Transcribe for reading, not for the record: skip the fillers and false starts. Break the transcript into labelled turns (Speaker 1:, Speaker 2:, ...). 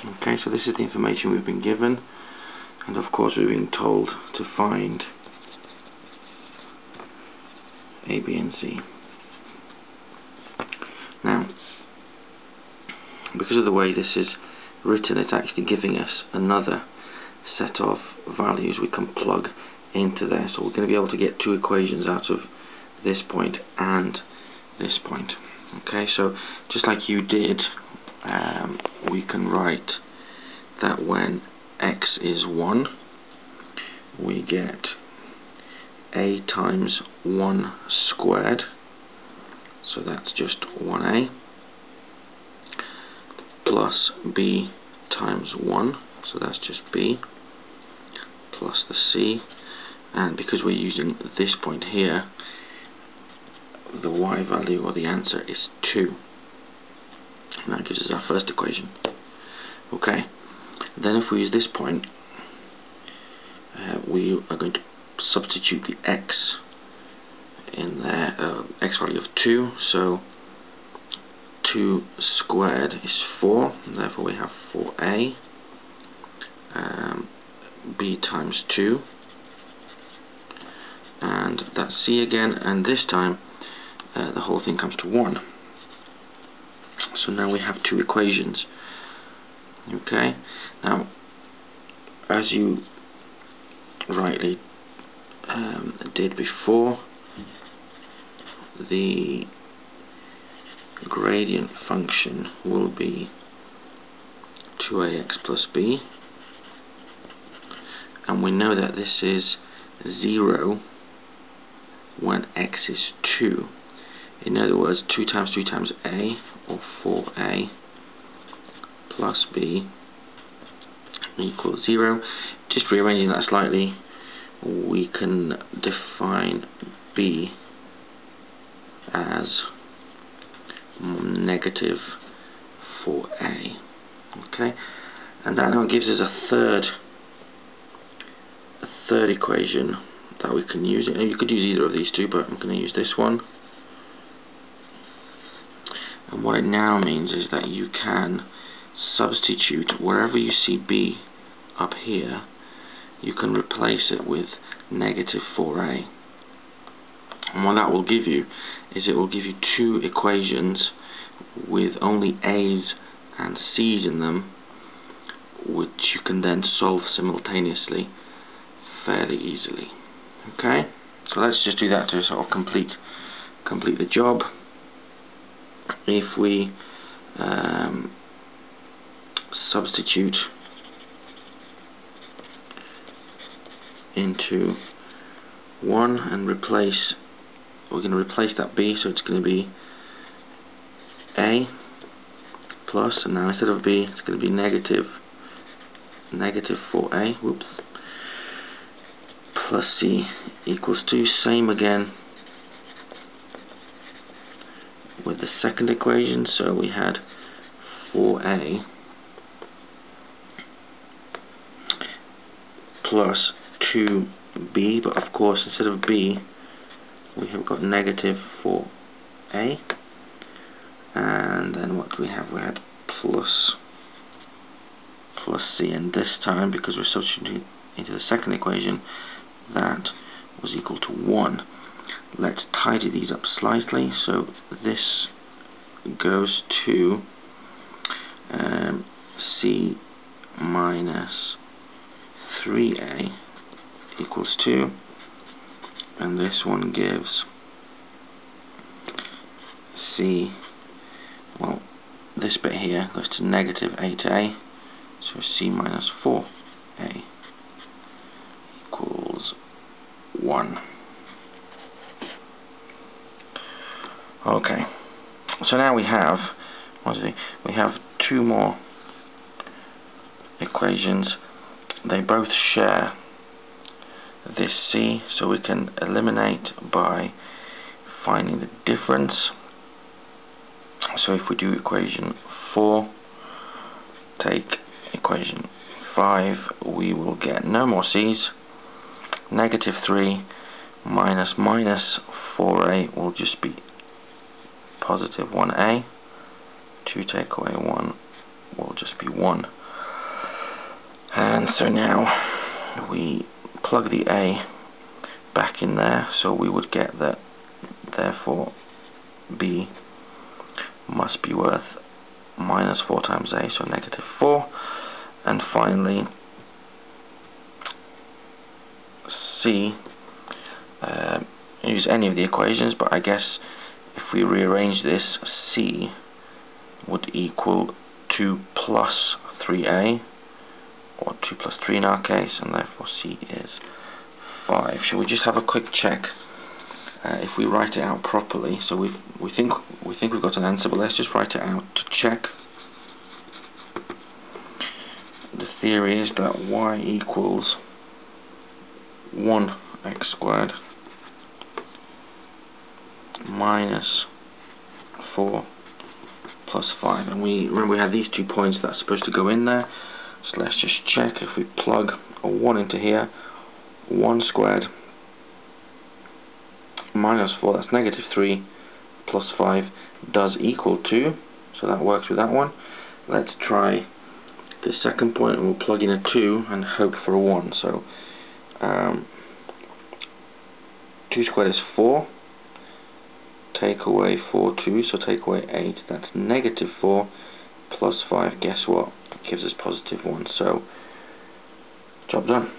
Speaker 1: Okay, so this is the information we've been given, and of course we're being told to find A, B and C. Now, because of the way this is written, it's actually giving us another set of values we can plug into there. So we're going to be able to get two equations out of this point and this point. Okay, so just like you did, we can write that when x is 1, we get a times 1 squared, so that's just 1a, plus b times 1, so that's just b, plus the c, and because we're using this point here, the y value, or the answer, is 2. And that gives us our first equation. Okay, then if we use this point, we are going to substitute the x in there, x value of 2, so 2 squared is 4, and therefore we have 4a, b times 2, and that's c again, and this time the whole thing comes to 1. So now we have two equations. Okay, now as you rightly did before, the gradient function will be 2ax plus b, and we know that this is 0 when x is 2. In other words, 2 times 2 times a, or 4a, plus b equals 0. Just rearranging that slightly, we can define b as negative 4a. Okay, and that now gives us a third equation that we can use. You could use either of these two, but I'm going to use this one. And what it now means is that you can substitute wherever you see b up here, you can replace it with negative 4a. And what that will give you is it will give you two equations with only a's and c's in them, which you can then solve simultaneously fairly easily. Okay, so let's just do that to sort of complete the job. If we substitute into 1 and replace, we're going to replace that b, so it's going to be a plus, and now instead of b it's going to be negative 4a, whoops, plus c equals 2. Same again with the second equation, so we had 4a plus 2b, but of course instead of b we have got negative 4a, and then what do we have? We had plus c, and this time, because we're substituting into the second equation, that was equal to 1. Let's tidy these up slightly. So this goes to c minus 3a equals 2, and this one gives c, well, this bit here goes to negative 8a, so c minus 4a equals 1. Okay, so now we have two more equations. They both share this c, so we can eliminate by finding the difference. So if we do equation 4, take equation 5, we will get no more c's. Negative 3 minus 4a will just be positive 1a. 2 take away 1 will just be 1. And so now we plug the a back in there, so we would get that therefore b must be worth minus 4 times a, so negative 4. And finally c, use any of the equations, but I guess if we rearrange this, c would equal 2 plus 3a, or 2 plus 3 in our case, and therefore c is 5. Shall we just have a quick check if we write it out properly? So we think we've got an answer, but let's just write it out to check. The theory is that y equals 1x squared minus 4 plus 5, and remember we have these 2 points that are supposed to go in there, so let's just check. If we plug a 1 into here, 1 squared minus 4, that's negative 3, plus 5 does equal 2, so that works with that one. Let's try the second point, and we'll plug in a 2 and hope for a 1. So 2 squared is 4, take away 4 2, so take away 8, that's negative 4 plus 5, guess what, gives us positive 1, so job done.